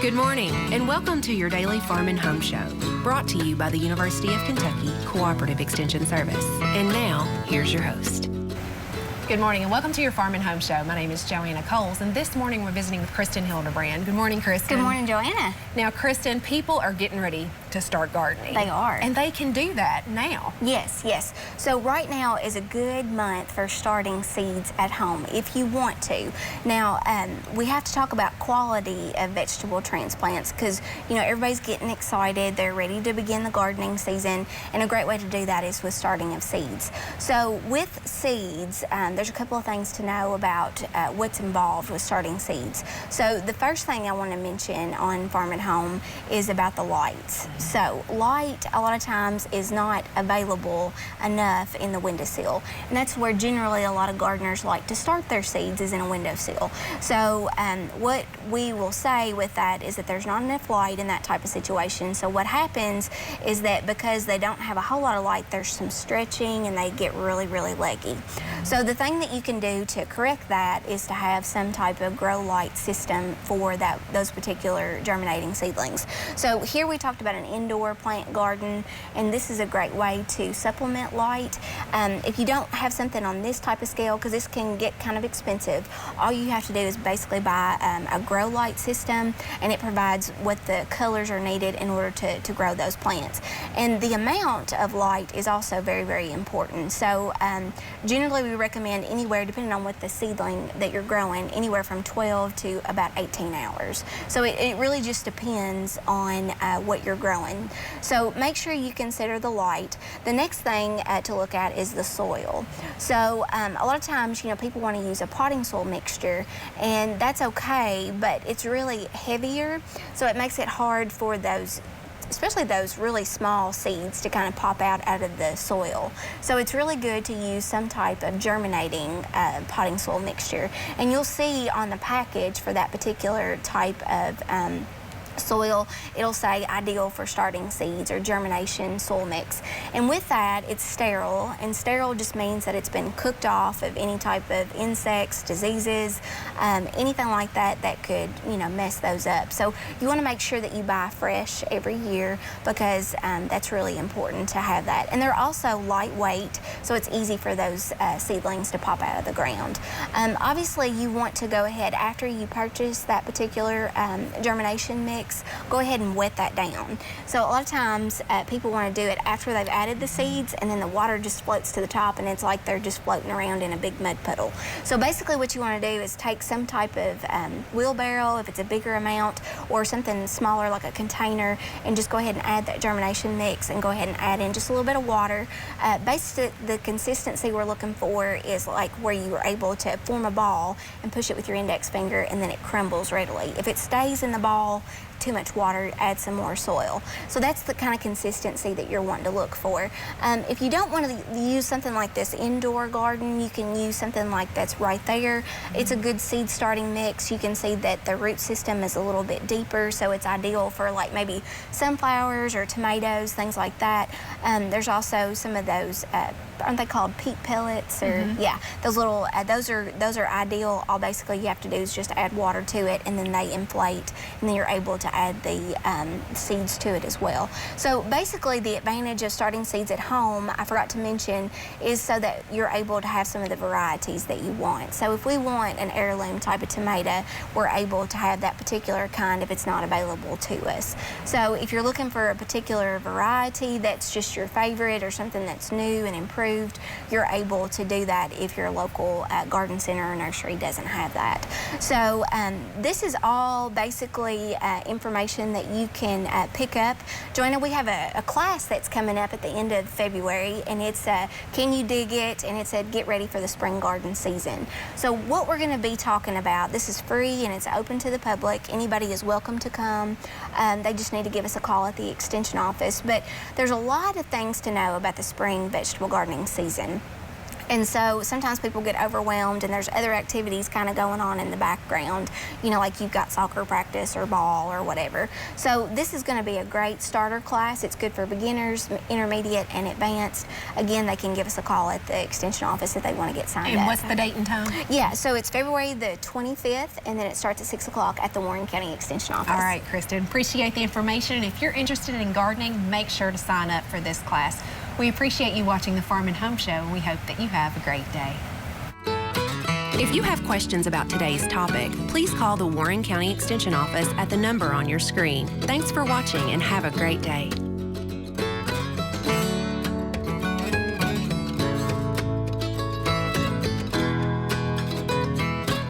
Good morning, and welcome to your daily Farm and Home Show, brought to you by the University of Kentucky Cooperative Extension Service. And now, here's your host. Good morning, and welcome to your Farm and Home Show. My name is Joanna Coles, and this morning we're visiting with Kristin Hildabrand. Good morning, Kristin. Good morning, Joanna. Now, Kristin, people are getting ready to start gardening. They are. And they can do that now. Yes. So right now is a good month for starting seeds at home, if you want to. Now, we have to talk about quality of vegetable transplants because, you know, everybody's getting excited. They're ready to begin the gardening season, and a great way to do that is with starting of seeds. So with seeds, there's a couple of things to know about what's involved with starting seeds. So the first thing I want to mention on Farm and Home is about the lights. So light a lot of times is not available enough in the windowsill, and that's where generally a lot of gardeners like to start their seeds is in a windowsill. So what we will say with that is that there's not enough light in that type of situation. So what happens is that because they don't have a whole lot of light, there's some stretching and they get really leggy. So the thing that you can do to correct that is to have some type of grow light system for those particular germinating seedlings. So here we talked about an indoor plant garden, and this is a great way to supplement light. If you don't have something on this type of scale, because this can get kind of expensive, all you have to do is basically buy a grow light system, and it provides what the colors are needed in order to grow those plants. And the amount of light is also very important. So generally we recommend anywhere, depending on what the seedling that you're growing, anywhere from 12 to about 18 hours. So it really just depends on what you're growing. So make sure you consider the light. The next thing to look at is the soil. So a lot of times, you know, people want to use a potting soil mixture, and that's okay, but it's really heavier, so it makes it hard for those, especially those really small seeds, to kind of pop out of the soil. So it's really good to use some type of germinating potting soil mixture. And you'll see on the package for that particular type of soil, it'll say ideal for starting seeds or germination soil mix. And with that, it's sterile, and sterile just means that it's been cooked off of any type of insects, diseases, anything like that that could, you know, mess those up. So you want to make sure that you buy fresh every year, because that's really important to have that. And they're also lightweight, so it's easy for those seedlings to pop out of the ground. Obviously, you want to go ahead after you purchase that particular germination mix, go ahead and wet that down. So a lot of times people want to do it after they've added the seeds, and then the water just floats to the top, and it's like they're just floating around in a big mud puddle. So basically what you want to do is take some type of wheelbarrow, if it's a bigger amount, or something smaller like a container, and just go ahead and add that germination mix, and go ahead and add in just a little bit of water. Basically the consistency we're looking for is like where you are able to form a ball and push it with your index finger, and then it crumbles readily. If it stays in the ball too much water, add some more soil. So that's the kind of consistency that you're wanting to look for. If you don't want to use something like this indoor garden, you can use something like that's right there. It's a good seed starting mix. You can see that the root system is a little bit deeper, so it's ideal for like maybe sunflowers or tomatoes, things like that. There's also some of those, aren't they called peat pellets? Or yeah, those little, those are ideal. All basically you have to do is just add water to it, and then they inflate, and then you're able to add the seeds to it as well. So basically the advantage of starting seeds at home, I forgot to mention, is so that you're able to have some of the varieties that you want. So if we want an heirloom type of tomato, we're able to have that particular kind if it's not available to us. So if you're looking for a particular variety that's just your favorite or something that's new and improved, you're able to do that if your local garden center or nursery doesn't have that. So this is all basically information that you can pick up. Joanna, we have a class that's coming up at the end of February, and it's Can You Dig It? And it said Get Ready for the Spring Garden Season. So what we're going to be talking about, this is free and it's open to the public. Anybody is welcome to come. They just need to give us a call at the extension office. But there's a lot of things to know about the spring vegetable gardening season. And so sometimes people get overwhelmed and there's other activities kind of going on in the background, you know, like you've got soccer practice or ball or whatever. So this is going to be a great starter class. It's good for beginners, intermediate, and advanced. Again, they can give us a call at the extension office if they want to get signed up. And what's the date and time? Yeah, so it's February the 25th, and then it starts at 6 o'clock at the Warren County Extension Office. All right, Kristin, appreciate the information. And if you're interested in gardening, make sure to sign up for this class. We appreciate you watching the Farm and Home Show, and we hope that you have a great day. If you have questions about today's topic, please call the Warren County Extension Office at the number on your screen. Thanks for watching and have a great day.